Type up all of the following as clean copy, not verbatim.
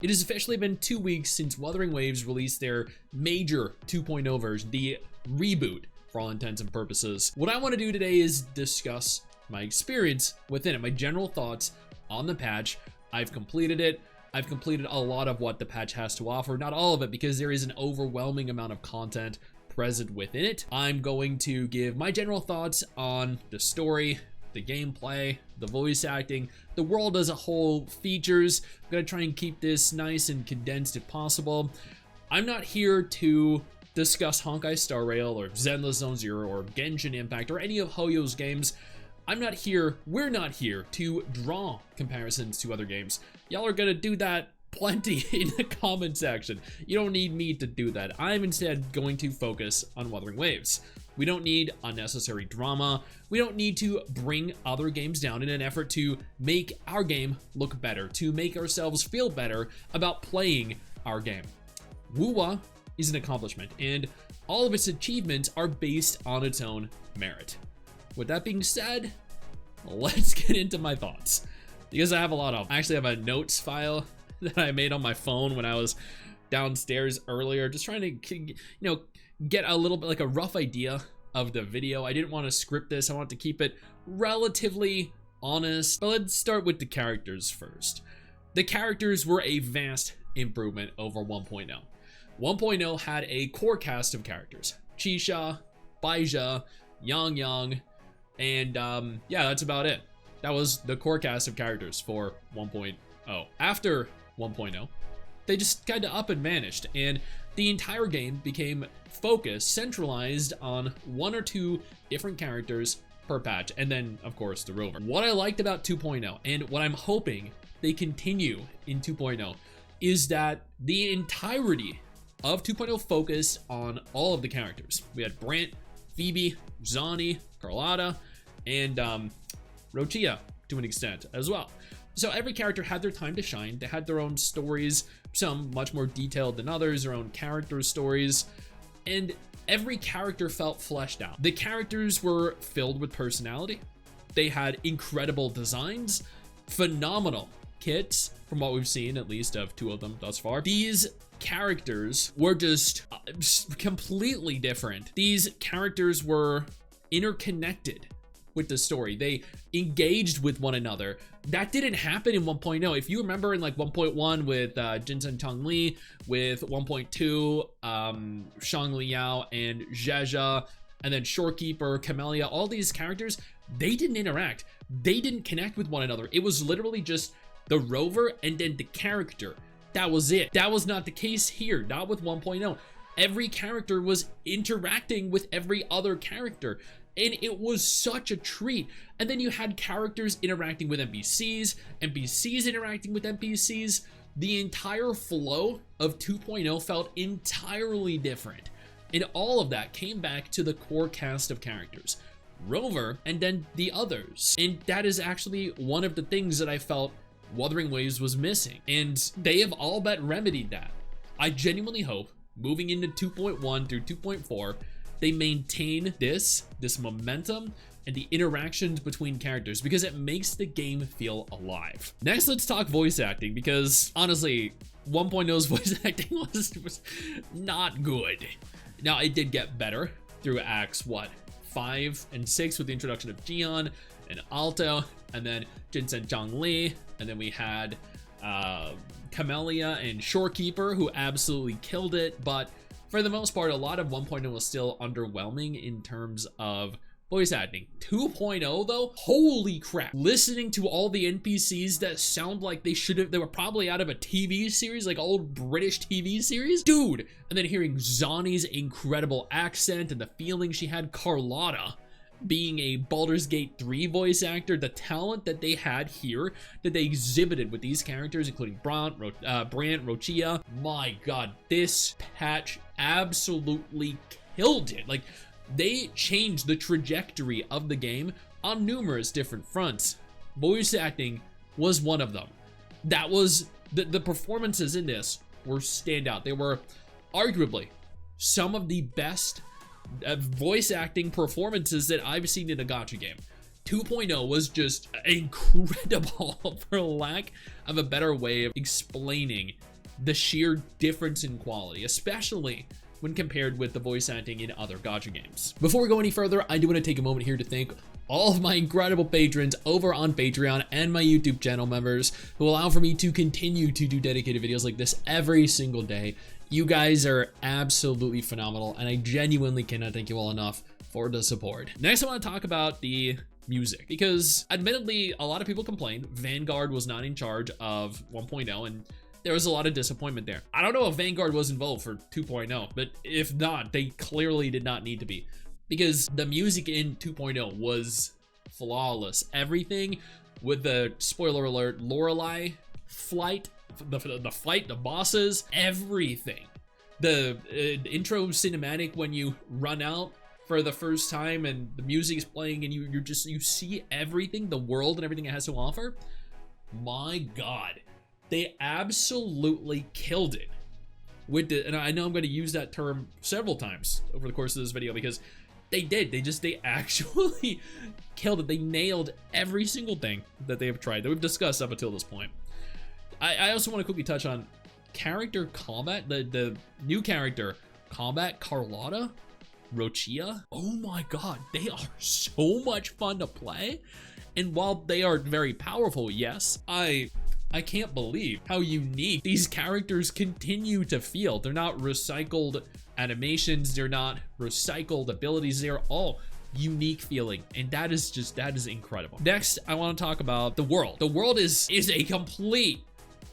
It has officially been 2 weeks since Wuthering Waves released their major 2.0 version, the reboot for all intents and purposes. What I want to do today is discuss my experience within it, my general thoughts on the patch. I've completed it. I've completed a lot of what the patch has to offer, not all of it, because there is an overwhelming amount of content present within it. I'm going to give my general thoughts on the story, the gameplay, the voice acting, the world as a whole, features. I'm gonna try and keep this nice and condensed if possible. I'm not here to discuss Honkai Star Rail or Zenless Zone Zero or Genshin Impact or any of Hoyo's games. We're not here to draw comparisons to other games. Y'all are gonna do that plenty in the comment section. You don't need me to do that. I'm instead going to focus on Wuthering Waves. We don't need unnecessary drama. We don't need to bring other games down in an effort to make our game look better, to make ourselves feel better about playing our game. Wuwa is an accomplishment, and all of its achievements are based on its own merit. With that being said, let's get into my thoughts. Because I actually have a notes file that I made on my phone when I was downstairs earlier, just trying to, get a little bit like a rough idea of the video. I didn't want to script this. I want to keep it relatively honest. But let's start with the characters first. The characters were a vast improvement over 1.0. 1.0 had a core cast of characters: Chisha, Baija, Yang, and yeah, that's about it. That was the core cast of characters for 1.0. After 1.0, they just kind of up and vanished, and the entire game became focused, centralized on 1 or 2 different characters per patch, and then, of course, the rover. What I liked about 2.0, and what I'm hoping they continue in 2.0, is that the entirety of 2.0 focused on all of the characters. We had Brant, Phoebe, Zani, Carlotta, and Rochia to an extent as well. So every character had their time to shine. They had their own stories, some much more detailed than others, their own character stories, and every character felt fleshed out. The characters were filled with personality. They had incredible designs, phenomenal kits, from what we've seen, at least of 2 of them thus far. These characters were just completely different. These characters were interconnected with the story. They engaged with one another. That didn't happen in 1.0. If you remember in like 1.1 with Jinsen Changli, with 1.2 Shang Liao and Zheja, and then Shorekeeper, Camellia, all these characters, they didn't interact. They didn't connect with one another. It was literally just the rover and then the character. That was it. That was not the case here, not with 1.0. Every character was interacting with every other character, and it was such a treat. And then you had characters interacting with NPCs, NPCs interacting with NPCs. The entire flow of 2.0 felt entirely different. And all of that came back to the core cast of characters: Rover and then the others. And that is actually one of the things that I felt Wuthering Waves was missing. And they have all but remedied that. I genuinely hope moving into 2.1 through 2.4, they maintain this momentum and the interactions between characters, because it makes the game feel alive. Next, let's talk voice acting, because honestly, 1.0's voice acting was not good. Now, it did get better through acts, 5 and 6 with the introduction of Jian and Alto, and then Jinsen Zhangli, and then we had Camellia and Shorekeeper, who absolutely killed it. But for the most part, a lot of 1.0 was still underwhelming in terms of voice acting. 2.0 though, holy crap. Listening to all the NPCs that sound like they were probably out of a TV series, like old British TV series, dude. And then hearing Zani's incredible accent and the feeling she had, Carlotta being a Baldur's Gate 3 voice actor, the talent that they had here, that they exhibited with these characters, including Brant, Rochia. My God, this patch absolutely killed it. Like, they changed the trajectory of the game on numerous different fronts. Voice acting was one of them. That was, the performances in this were standout. They were arguably some of the best voice acting performances that I've seen in a gacha game. 2.0 was just incredible, for lack of a better way of explaining the sheer difference in quality, especially when compared with the voice acting in other gacha games. Before we go any further, I do want to take a moment here to thank all of my incredible patrons over on Patreon and my YouTube channel members who allow for me to continue to do dedicated videos like this every single day. You guys are absolutely phenomenal, and I genuinely cannot thank you all enough for the support. Next, I want to talk about the music, because admittedly, a lot of people complained Vanguard was not in charge of 1.0, and there was a lot of disappointment there. I don't know if Vanguard was involved for 2.0, but if not, they clearly did not need to be, because the music in 2.0 was flawless. Everything with the, spoiler alert, Lorelei flight, the fight, the bosses, everything. The intro cinematic when you run out for the first time and the music's playing and you see everything, the world and everything it has to offer. My God. They absolutely killed it with the, and I know I'm going to use that term several times over the course of this video because they did. They actually killed it. They nailed every single thing that they have tried, that we've discussed up until this point. I also want to quickly touch on character combat, the new character combat, Carlotta, Rochia. Oh my God, they are so much fun to play. And while they are very powerful, yes, I can't believe how unique these characters continue to feel. They're not recycled animations, they're not recycled abilities, they're all unique feeling, and that is incredible. Next, I want to talk about the world. The world is a complete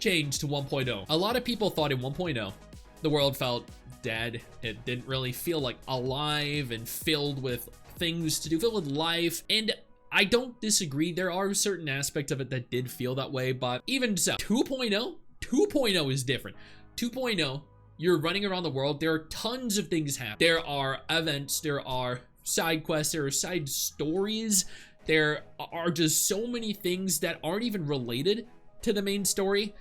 change to 1.0. A lot of people thought in 1.0 the world felt dead. It didn't really feel like alive and filled with things to do, filled with life, and I don't disagree. There are certain aspects of it that did feel that way, but even so, 2.0 is different. 2.0, you're running around the world. There are tons of things happening. There are events, there are side quests, there are side stories. There are just so many things that aren't even related to the main story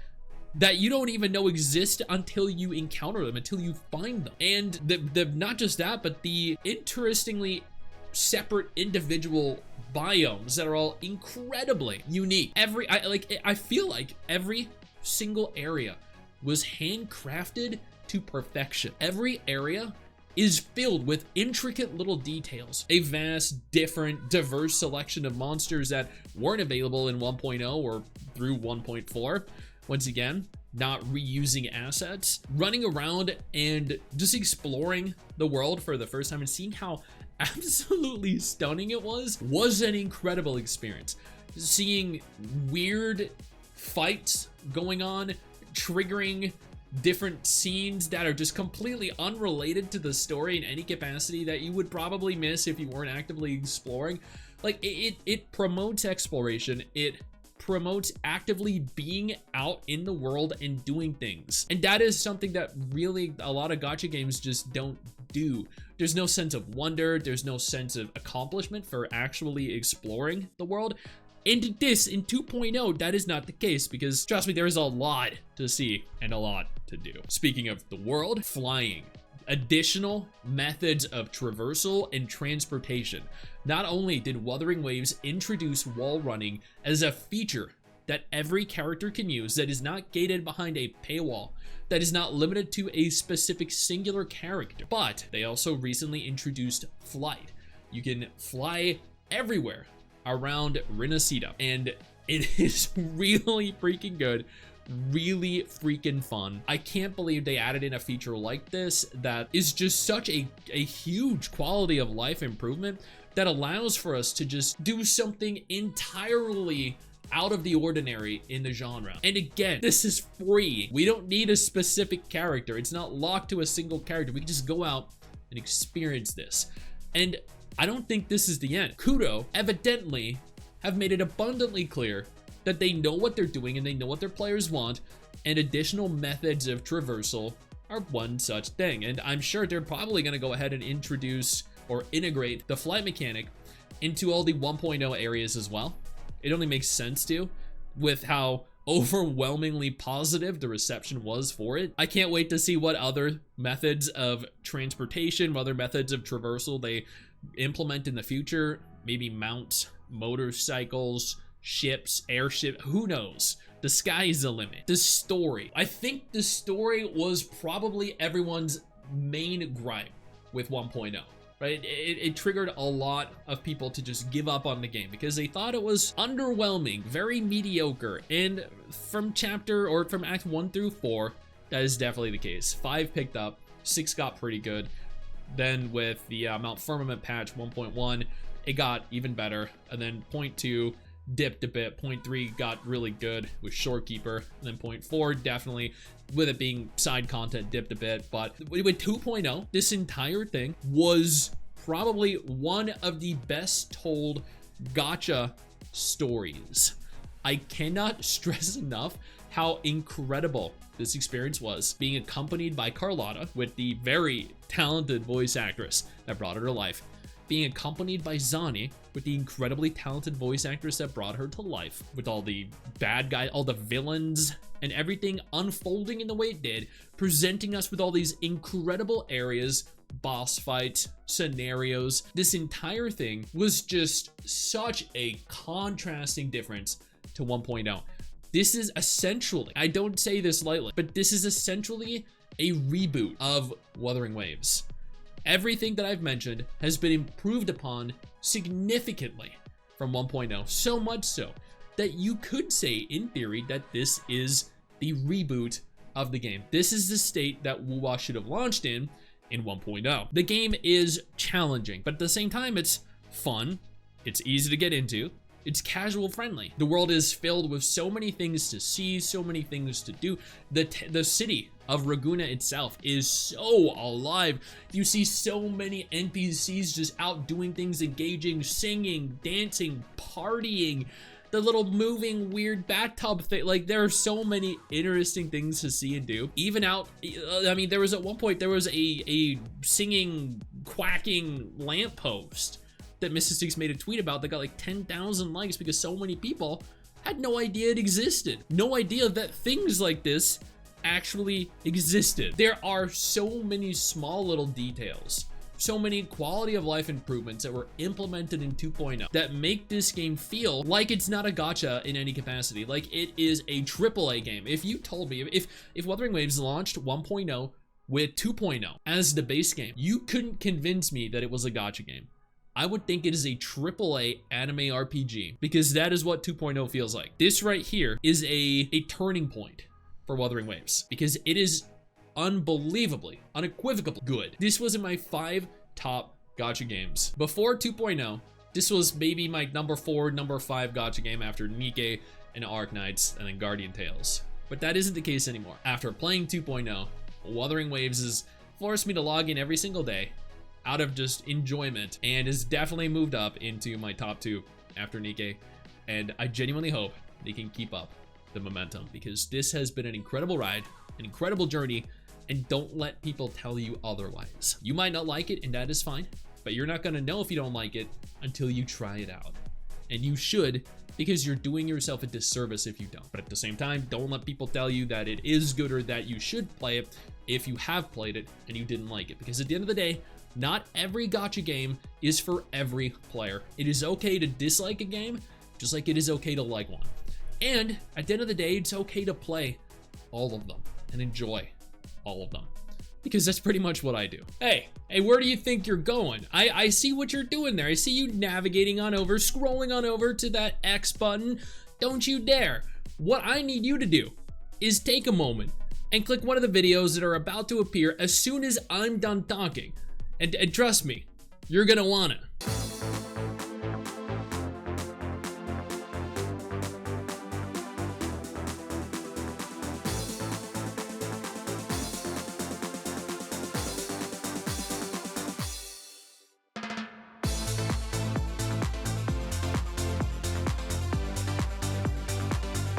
that you don't even know exist until you encounter them, until you find them. And the not just that, but the interestingly separate individual biomes that are all incredibly unique. I feel like every single area was handcrafted to perfection. Every area is filled with intricate little details. A vast, different, diverse selection of monsters that weren't available in 1.0 or through 1.4. Once again, not reusing assets. Running around and just exploring the world for the first time and seeing how absolutely stunning it was an incredible experience. Seeing weird fights going on, triggering different scenes that are just completely unrelated to the story in any capacity that you would probably miss if you weren't actively exploring. Like, it promotes exploration. It promotes actively being out in the world and doing things. And that is something that really a lot of gacha games just don't do. There's no sense of wonder. There's no sense of accomplishment for actually exploring the world. And this, in 2.0, that is not the case, because trust me, there is a lot to see and a lot to do. Speaking of the world, flying. Additional methods of traversal and transportation. Not only did Wuthering Waves introduce wall running as a feature that every character can use, that is not gated behind a paywall, that is not limited to a specific singular character, but they also recently introduced flight. You can fly everywhere around Rinasita, and it is really freaking good, really freaking fun. I can't believe they added in a feature like this that is just such a huge quality of life improvement that allows for us to just do something entirely out of the ordinary in the genre. And again, this is free. We don't need a specific character. It's not locked to a single character. We can just go out and experience this. And I don't think this is the end. Kudo evidently have made it abundantly clear that they know what they're doing and they know what their players want, and additional methods of traversal are one such thing. And I'm sure they're probably going to go ahead and introduce or integrate the flight mechanic into all the 1.0 areas as well. It only makes sense to, with how overwhelmingly positive the reception was for it. I can't wait to see what other methods of transportation, what other methods of traversal they implement in the future, maybe mount motorcycles, ships, airship, who knows? The sky is the limit. The story. I think the story was probably everyone's main gripe with 1.0. Right? It triggered a lot of people to just give up on the game because they thought it was underwhelming, very mediocre. And from Act 1 through 4, that is definitely the case. 5 picked up, 6 got pretty good. Then with the Mount Firmament patch 1.1, it got even better. And then 0.2 dipped a bit. 0.3 got really good with Shorekeeper. And then 0.4 definitely, with it being side content, dipped a bit. But with 2.0, this entire thing was probably one of the best told gacha stories. I cannot stress enough how incredible this experience was, being accompanied by Carlotta with the very talented voice actress that brought her to life, being accompanied by Zani with the incredibly talented voice actress that brought her to life, with all the bad guys, all the villains, and everything unfolding in the way it did, presenting us with all these incredible areas, boss fights, scenarios. This entire thing was just such a contrasting difference to 1.0. This is essentially, I don't say this lightly, but this is essentially a reboot of Wuthering Waves. Everything that I've mentioned has been improved upon significantly from 1.0, so much so that you could say, in theory, that this is the reboot of the game. This is the state that WoWa should have launched in 1.0. The game is challenging, but at the same time, it's fun, it's easy to get into, it's casual friendly. The world is filled with so many things to see, so many things to do. The city of Raguna itself is so alive. You see so many NPCs just out doing things, engaging, singing, dancing, partying. The little moving weird bathtub thing. Like, there are so many interesting things to see and do. Even out, I mean, there was at one point, there was a singing, quacking lamppost that Mrs. Stix made a tweet about that got like 10,000 likes because so many people had no idea it existed. No idea that things like this actually existed. There are so many small little details, so many quality of life improvements that were implemented in 2.0 that make this game feel like it's not a gacha in any capacity, like it is a AAA game. If you told me, if Wuthering Waves launched 1.0 with 2.0 as the base game, you couldn't convince me that it was a gacha game. I would think it is a AAA anime RPG because that is what 2.0 feels like. This right here is a turning point for Wuthering Waves because it is unbelievably, unequivocally good. This was in my 5 top gacha games. Before 2.0, this was maybe my number 4, number 5 gacha game after Nikke and Arknights and then Guardian Tales. But that isn't the case anymore. After playing 2.0, Wuthering Waves has forced me to log in every single day out of just enjoyment and has definitely moved up into my top 2 after Nikke. And I genuinely hope they can keep up the momentum because this has been an incredible ride, an incredible journey, and don't let people tell you otherwise. You might not like it and that is fine, but you're not gonna know if you don't like it until you try it out. And you should, because you're doing yourself a disservice if you don't. But at the same time, don't let people tell you that it is good or that you should play it if you have played it and you didn't like it. Because at the end of the day, not every gacha game is for every player. It is okay to dislike a game, just like it is okay to like one. And at the end of the day, it's okay to play all of them and enjoy all of them, because that's pretty much what I do. Hey, where do you think you're going? I see what you're doing there. I see you navigating on over, scrolling on over to that X button. Don't you dare. What I need you to do is take a moment and click one of the videos that are about to appear as soon as I'm done talking. And trust me, you're gonna wanna.